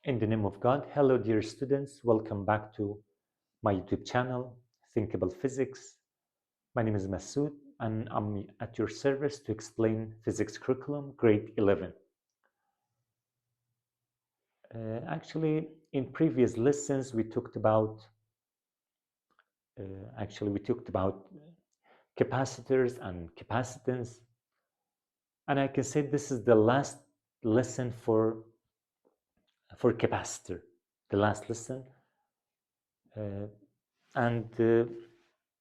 In the name of God, hello dear students, welcome back to my YouTube channel, Thinkable Physics. My name is Masoud and I'm at your service to explain physics curriculum, grade 11. Actually, in previous lessons, we talked about capacitors and capacitance. And I can say this is the last lesson for capacitor, the last lesson.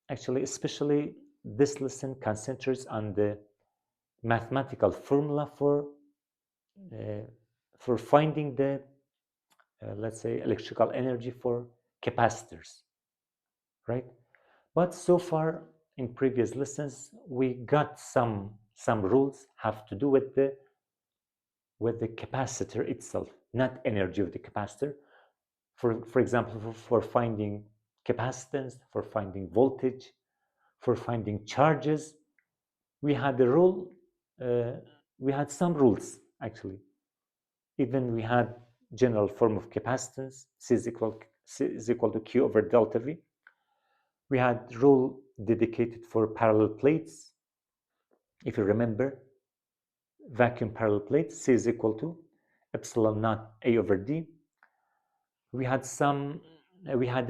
Actually, especially this lesson concentrates on the mathematical formula for finding the let's say electrical energy for capacitors, right? But so far in previous lessons we got some rules have to do with the capacitor itself, not energy of the capacitor. For example, for finding capacitance, for finding voltage, for finding charges, we had a rule. We had some rules actually. Even we had general form of capacitance, C is equal to Q over delta V. We had rule dedicated for parallel plates. If you remember, vacuum parallel plates, C is equal to epsilon naught A over D. We had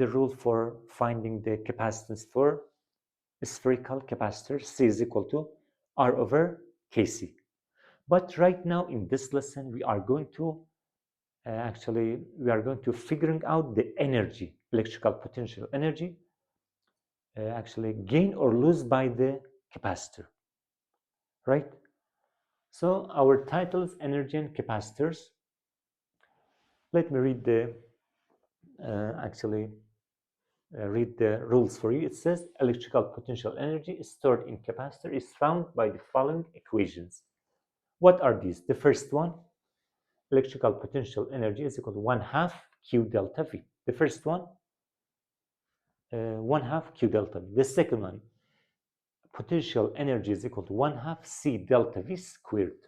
a rule for finding the capacitance for spherical capacitors, C is equal to R over Kc. But right now in this lesson, we are going to figuring out the energy, electrical potential energy, actually gain or lose by the capacitor, right? So our title is energy and capacitors. Let me read the read the rules for you. It says electrical potential energy stored in capacitor is found by the following equations. What are these? The first one, electrical potential energy is equal to 1/2 Q delta V. The first one, 1/2 Q delta V. The second one, potential energy is equal to 1/2 C delta V squared.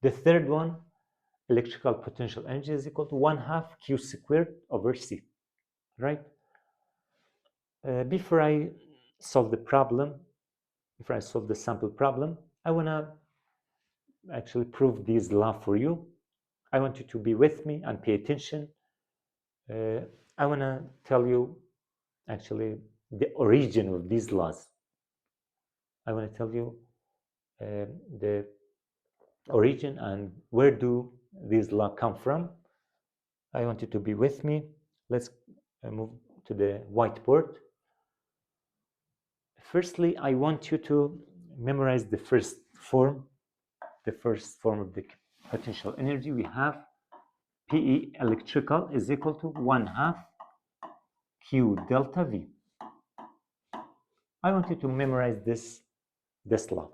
The third one, electrical potential energy is equal to 1/2 Q squared over C, right? Before I solve the problem, before I solve the sample problem, I want to actually prove this law for you. I want you to be with me and pay attention. I want to tell you actually the origin of these laws. I want to tell you the origin and where do these laws come from. I want you to be with me. Let's move to the whiteboard. Firstly, I want you to memorize the first form of the potential energy. We have PE electrical is equal to 1/2 Q delta V. I want you to memorize this law.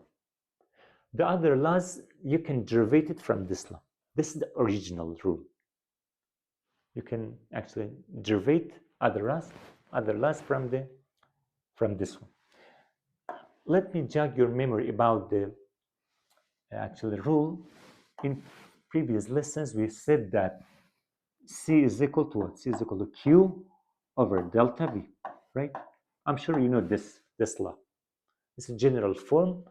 The other laws, you can derive it from this law. This is the original rule. You can actually derive other laws from this one. Let me jog your memory about the actual rule. In previous lessons, we said that C is equal to what? C is equal to Q over delta V, right? I'm sure you know this law. It's a general form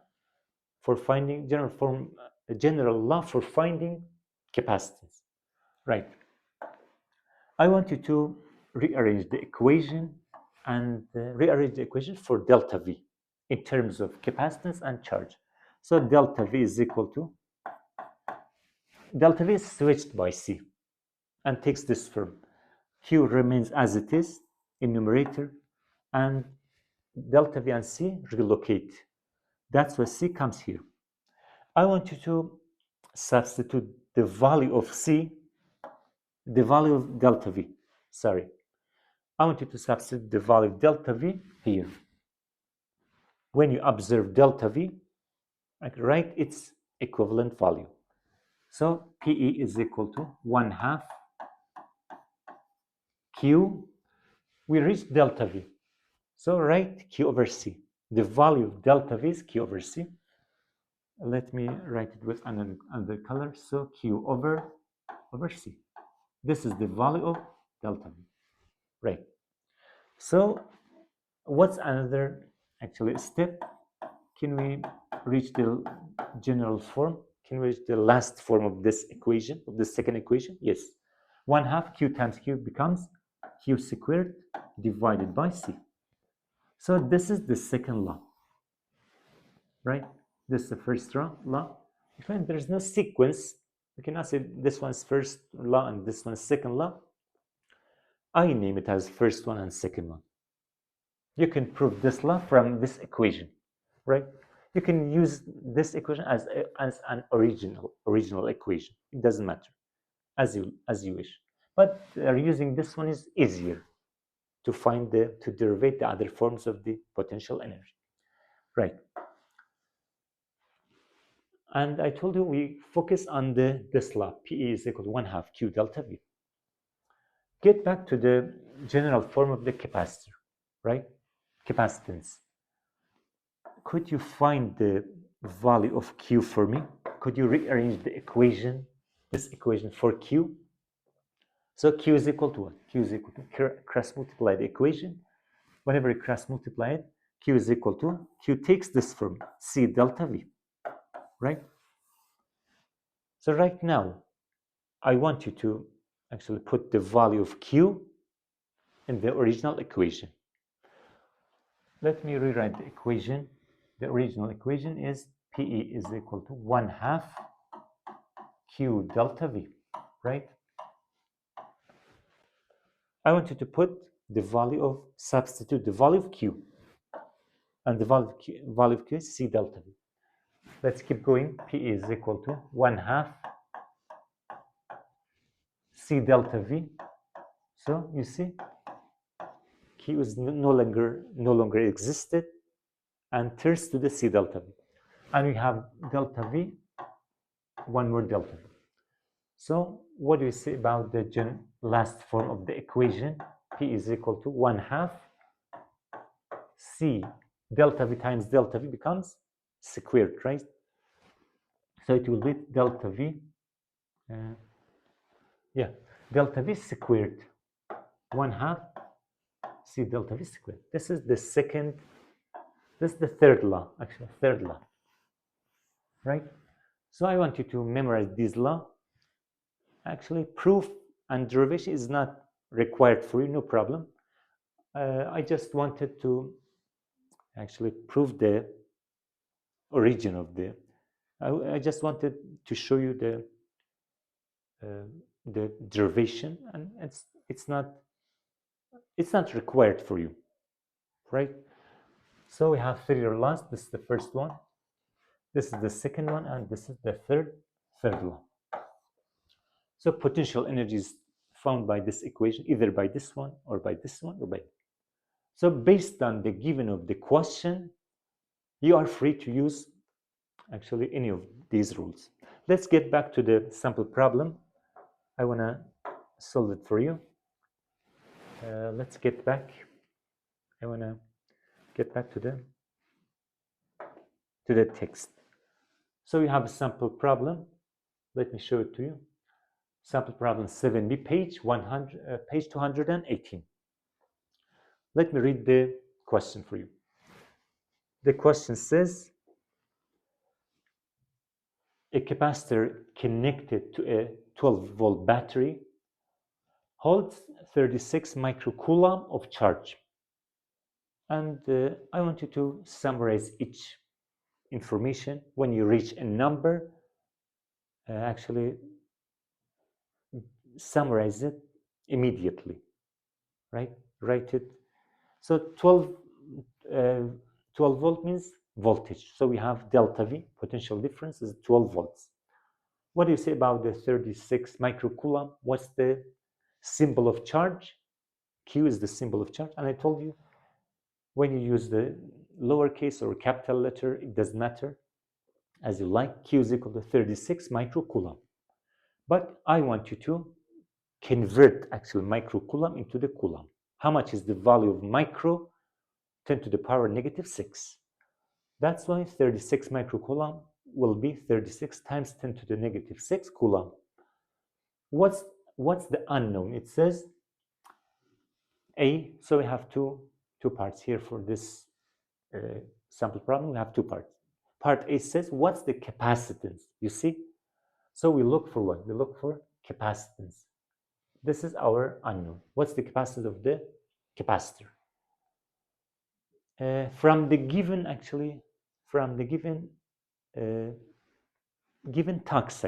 for finding a general law for finding capacitance, right? I want you to rearrange the equation and rearrange the equation for delta V in terms of capacitance and charge. So delta V is equal to, delta V is switched by C and takes this form. Q remains as it is in numerator and delta V and C relocate. That's why C comes here. I want you to substitute the value of C, the value of delta V, sorry. I want you to substitute the value of delta V here. When you observe delta V, write its equivalent value. So PE is equal to 1/2 Q. We reached delta V. So write Q over C. The value of delta V is Q over C. Let me write it with another color. So Q over C. This is the value of delta V, right? So what's another actually step? Can we reach the general form? Can we reach the last form of this equation, of the second equation? Yes. 1/2 Q times Q becomes Q squared divided by C. So this is the second law, right? This is the first law. When there's no sequence, we cannot say this one's first law and this one's second law. I name it as first one and second one. You can prove this law from this equation, right? You can use this equation as an original equation. It doesn't matter, as you wish. But using this one is easier to find to derive the other forms of the potential energy, right? And I told you we focus on this law. PE is equal to 1/2 Q delta V. Get back to the general form of the capacitor, right? Capacitance. Could you find the value of Q for me? Could you rearrange the equation, this equation for Q? So Q is equal to what? Q is equal to cross multiply the equation. Whenever you cross multiply it, Q is equal to, Q takes this from C delta V, right? So right now, I want you to actually put the value of Q in the original equation. Let me rewrite the equation. The original equation is PE is equal to 1/2 Q delta V, right? I want you to put the value of, substitute the value of Q, and the value of Q is C delta V. Let's keep going. PE is equal to 1/2 C delta V. So you see, Q is no longer existed and turns to the C delta V. And we have delta V, one more delta V. So what do you say about the last form of the equation? P is equal to 1/2 C delta V times delta V becomes squared, right? So it will be delta V, delta V squared, 1/2 C delta V squared. This is the second, this is the third law, actually, third law, right? So I want you to memorize this law. Actually, proof and derivation is not required for you, no problem. I just wanted to actually prove the origin of the, I just wanted to show you the derivation, and it's not required for you, right? So we have three laws. This is the first one, this is the second one, and this is the third law. So potential energy is found by this equation, either by this one or by this one or by. So based on the given of the question, you are free to use actually any of these rules. Let's get back to the sample problem. I want to solve it for you. Let's get back. I want to get back to the text. So we have a sample problem. Let me show it to you. Sample problem 7b, page 218. Let me read the question for you. The question says, a capacitor connected to a 12-volt battery holds 36 microcoulomb of charge. And I want you to summarize each information. When you reach a number, actually summarize it immediately, right? Write it. So 12 volt means voltage. So we have delta V, potential difference is 12 volts. What do you say about the 36 microcoulomb? What's the symbol of charge? Q is the symbol of charge. And I told you, when you use the lowercase or capital letter, it doesn't matter, as you like. Q is equal to 36 microcoulomb. But I want you to convert actual microcoulomb into the coulomb. How much is the value of micro? 10 to the power negative 6. That's why 36 microcoulomb will be 36 times 10 to the negative 6 coulomb. What's what's the unknown? It says A, so we have two parts here for this sample problem. We have two parts. Part A says, what's the capacitance? You see? So we look for what? We look for capacitance. This is our unknown. What's the capacitance of the capacitor? From the given talks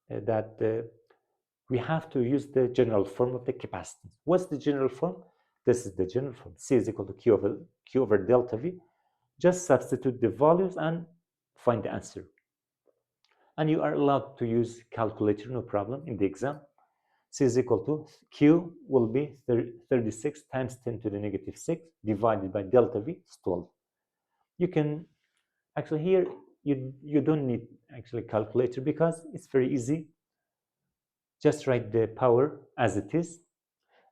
that we have to use the general form of the capacitance. What's the general form? This is the general form. C is equal to Q over delta V. Just substitute the values and find the answer. And you are allowed to use calculator, no problem, in the exam. C is equal to Q will be 36 times 10 to the negative 6 divided by delta V is 12. You can actually here you don't need actually calculator because it's very easy. Just write the power as it is,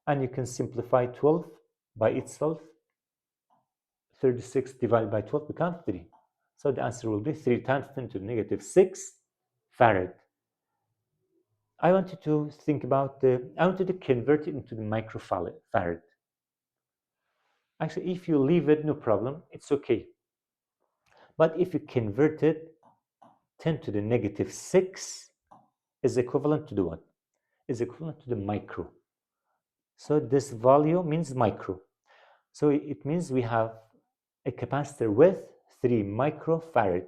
and you can simplify 12 by itself. 36 divided by 12 becomes 3. So the answer will be 3 times 10 to the negative 6 farad. I wanted to think about I wanted to convert it into the microfarad. Actually, if you leave it, no problem, it's okay. But if you convert it, 10 to the negative 6 is equivalent to the what? Is equivalent to the micro. So this value means micro. So it means we have a capacitor with 3 microfarad.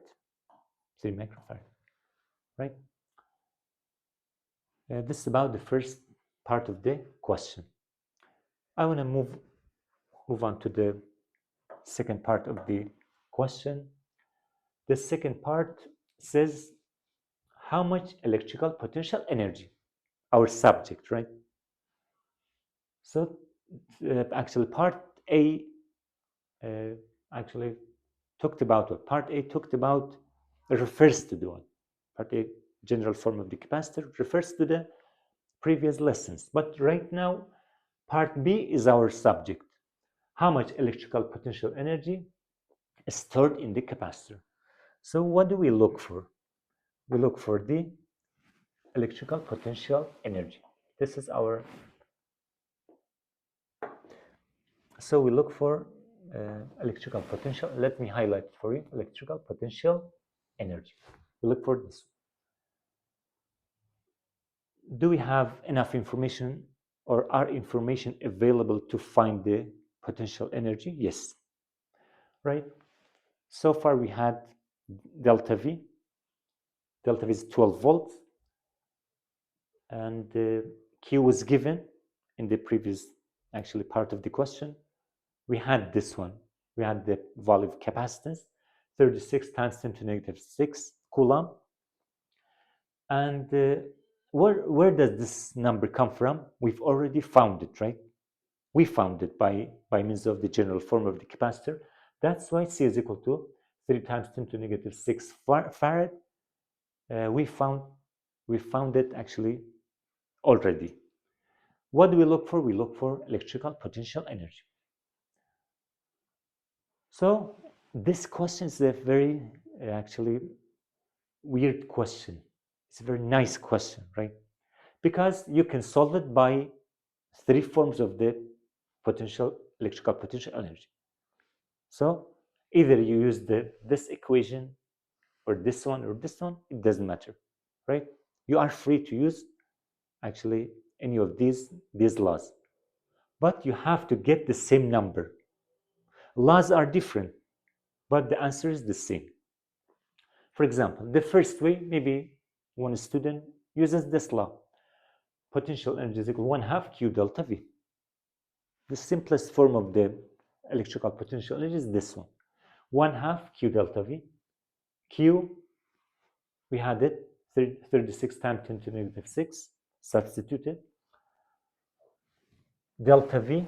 3 microfarad, right? This is about the first part of the question. I want to move on to the second part of the question. The second part says how much electrical potential energy, our subject, right? So actually part A actually talked about what? Part A talked about, refers to the one. Part A, general form of the capacitor, refers to the previous lessons. But right now, part B is our subject. How much electrical potential energy is stored in the capacitor? So what do we look for? We look for the electrical potential energy. This is our, so we look for electrical potential. Let me highlight for you, electrical potential energy. We look for this. Do we have enough information, or are information available to find the potential energy? Yes. Right? So far we had delta V. Delta V is 12 volts. And Q was given in the previous actually part of the question. We had this one. We had the value of capacitance, 36 times 10 to negative 6 coulomb. And where does this number come from? We've already found it, right? We found it by means of the general form of the capacitor. That's why C is equal to 3 times 10 to negative 6 farad. We found it actually already. What do we look for? We look for electrical potential energy. So this question is a very actually weird question. It's a very nice question, right? Because you can solve it by 3 forms of the electrical potential energy. So either you use this equation or this one, it doesn't matter, right? You are free to use actually any of these laws, but you have to get the same number. Laws are different, but the answer is the same. For example, the first way, maybe one student uses this law. Potential energy is equal to 1/2 Q delta V. The simplest form of the electrical potential energy is this one. 1/2 Q delta V. Q, we had it 36 times 10 to the negative 6, substituted. Delta V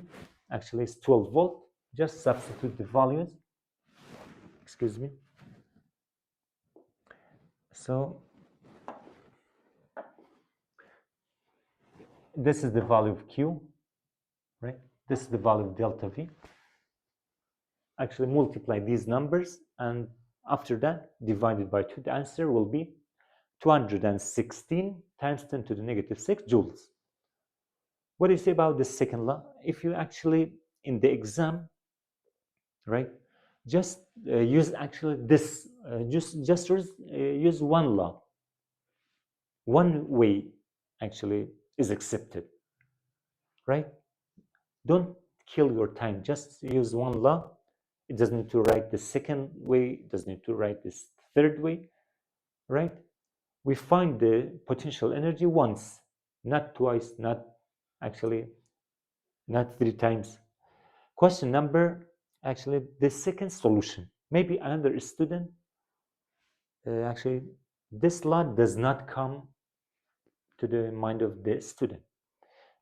actually is 12 volt. Just substitute the values. Excuse me. So this is the value of Q, right? This is the value of delta V. Actually multiply these numbers, and after that, divided by 2, the answer will be 216 times 10 to the negative 6 joules. What do you say about the second law? If you actually, in the exam, right, just use actually this, just use one law. One way actually is accepted, right? Don't kill your time. Just use one law. It doesn't need to write the second way. It doesn't need to write this third way, right? We find the potential energy once, not twice, not actually, not three times. Question number, actually, the second solution. Maybe another student, actually, this law does not come to the mind of the student.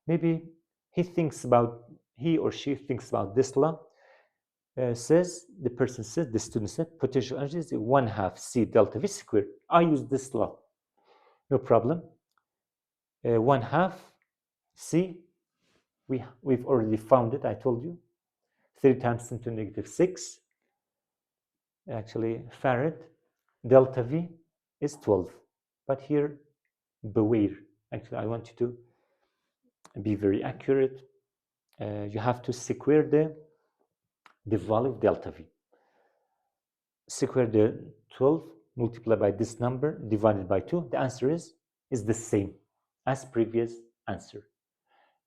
Maybe he or she thinks about this law. The student said, potential energy is 1/2 C delta V squared. I use this law, no problem. 1/2 C, we've already found it, I told you. 3 times 10 to the negative 6, actually, farad. Delta V is 12. But here, beware. Actually, I want you to be very accurate. You have to square the value of delta V. Square the 12 multiplied by this number divided by 2. The answer is the same as previous answer.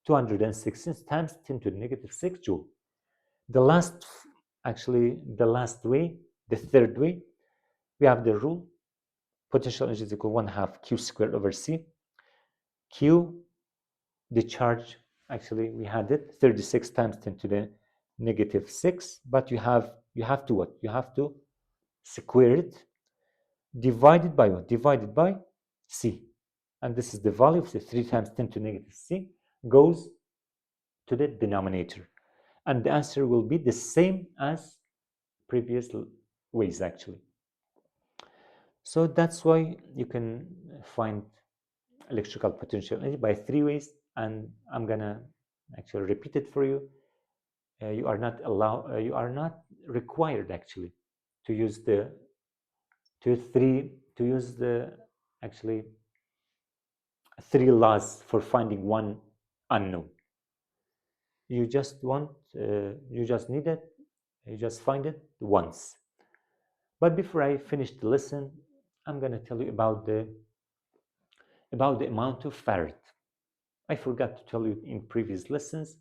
216 times 10 to the negative 6 joule. The last way, the third way, we have the rule. Potential energy is equal to 1/2 Q squared over C. Q, the charge, actually we had it 36 times 10 to the negative 6, but you have to what? You have to square it, divided by what? Divided by C. And this is the value of the 3 times 10 to the negative C goes to the denominator. And the answer will be the same as previous ways, actually. So that's why you can find electrical potential energy by 3 ways, and I'm gonna actually repeat it for you. You are not required actually to use the actually 3 laws for finding one unknown. You just need it, you just find it once. But before I finish the lesson, I'm going to tell you about the amount of farad. I forgot to tell you in previous lessons.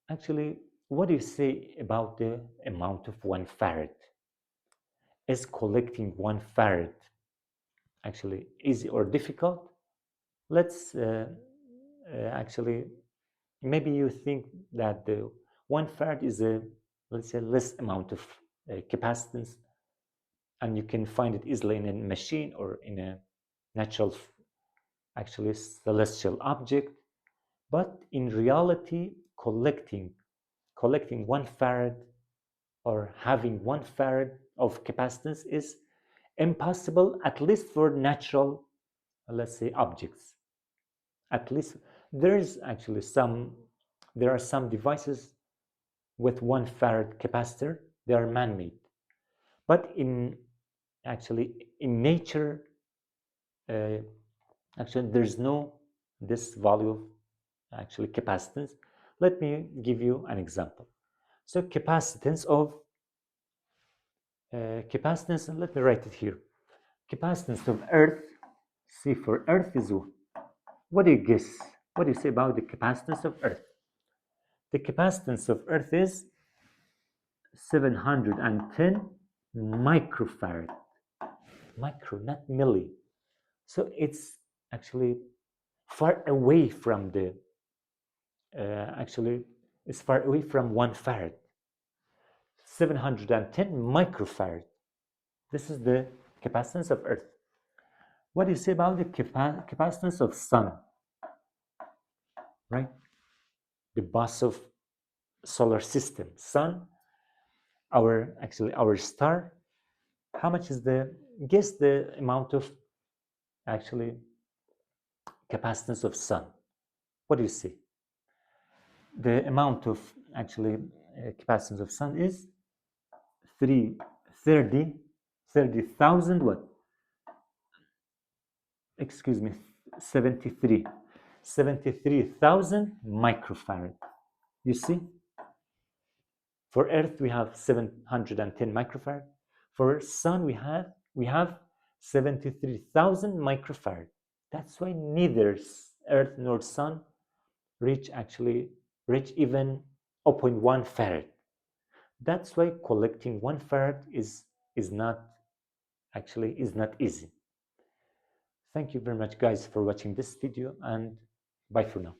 Actually, what do you say about the amount of 1 farad? Is collecting 1 farad actually easy or difficult? Let's actually, maybe you think that the 1 farad is let's say, less amount of capacitance, and you can find it easily in a machine or in a natural, actually celestial object. But in reality, collecting 1 farad or having 1 farad of capacitance is impossible, at least for natural, let's say, objects. At least there are some devices with 1 farad capacitor. They are man-made, but in nature, actually there's no this value of actually capacitance. Let me give you an example. So capacitance, let me write it here. Capacitance of Earth, see, for Earth is, what do you guess? What do you say about the capacitance of Earth? The capacitance of Earth is 710 microfarad. Micro, not milli. So it's actually far away from the, it's far away from 1 farad. 710 microfarad. This is the capacitance of Earth. What do you say about the capacitance of Sun? Right? The boss of solar system. Sun, our star. How much is guess the amount of actually capacitance of Sun? What do you see? The amount of actually capacitance of Sun is 30,000 what? excuse me, 73,000 microfarad. You see, for Earth we have 710 microfarad. For Sun we have 73,000 microfarad. That's why neither Earth nor Sun reach even 0.1 farad. That's why collecting 1 farad is not easy. Thank you very much, guys, for watching this video, and bye for now.